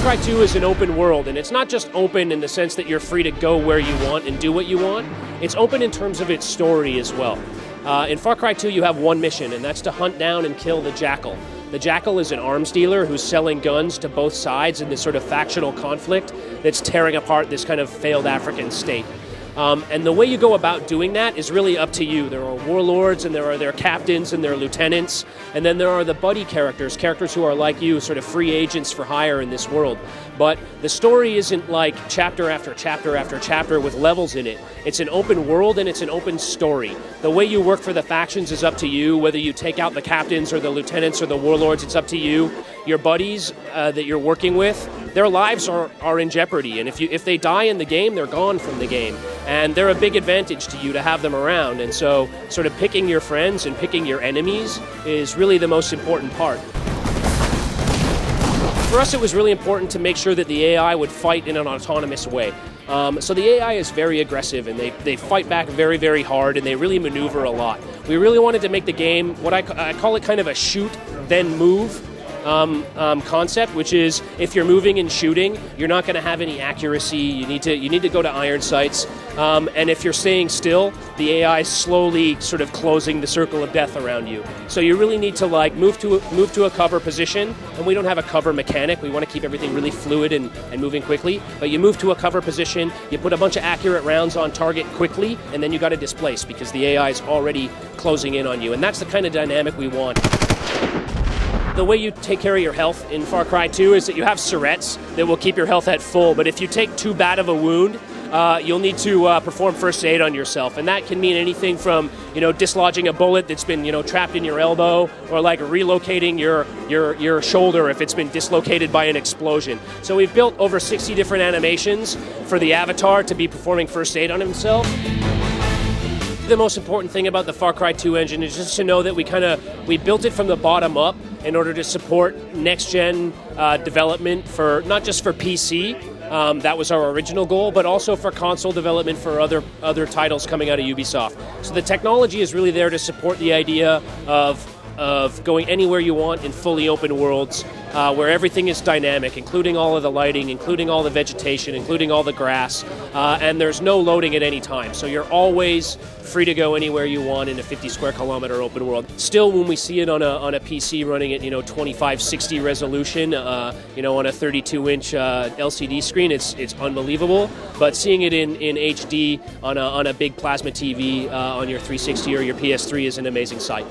Cry 2 is an open world, and it's not just open in the sense that you're free to go where you want and do what you want. It's open in terms of its story as well. In Far Cry 2, you have one mission, and that's to hunt down and kill the Jackal. The Jackal is an arms dealer who's selling guns to both sides in this sort of factional conflict that's tearing apart this kind of failed African state. And the way you go about doing that is really up to you. There are warlords, and there are their captains and their lieutenants, and then there are the buddy characters who are like you, sort of free agents for hire in this world. But the story isn't like chapter after chapter after chapter with levels in it. It's an open world and it's an open story. The way you work for the factions is up to you. Whether you take out the captains or the lieutenants or the warlords, it's up to you. Your buddies that you're working with, their lives are in jeopardy, and if they die in the game, they're gone from the game. And they're a big advantage to you to have them around, and so sort of picking your friends and picking your enemies is really the most important part. For us, it was really important to make sure that the AI would fight in an autonomous way. So the AI is very aggressive, and they fight back very, very hard, and they really maneuver a lot. We really wanted to make the game, what I call it kind of a shoot, then move concept, which is if you're moving and shooting, you're not going to have any accuracy. You need to go to iron sights, and if you're staying still, the AI is slowly sort of closing the circle of death around you. So you really need to like move to a cover position, and we don't have a cover mechanic. We want to keep everything really fluid and moving quickly. But you move to a cover position, you put a bunch of accurate rounds on target quickly, and then you got to displace because the AI is already closing in on you, and that's the kind of dynamic we want. The way you take care of your health in Far Cry 2 is that you have Syrettes that will keep your health at full, but if you take too bad of a wound, you'll need to perform first aid on yourself, and that can mean anything from dislodging a bullet that's been trapped in your elbow, or like relocating your shoulder if it's been dislocated by an explosion. So we've built over 60 different animations for the avatar to be performing first aid on himself. The most important thing about the Far Cry 2 engine is just to know that we built it from the bottom up in order to support next-gen development for not just for PC, that was our original goal, but also for console development for other titles coming out of Ubisoft. So the technology is really there to support the idea of going anywhere you want in fully open worlds, where everything is dynamic, including all of the lighting, including all the vegetation, including all the grass, and there's no loading at any time. So you're always free to go anywhere you want in a 50 square kilometer open world. Still, when we see it on a PC running at 2560 resolution, on a 32-inch LCD screen, it's unbelievable. But seeing it in HD on a big plasma TV on your 360 or your PS3 is an amazing sight.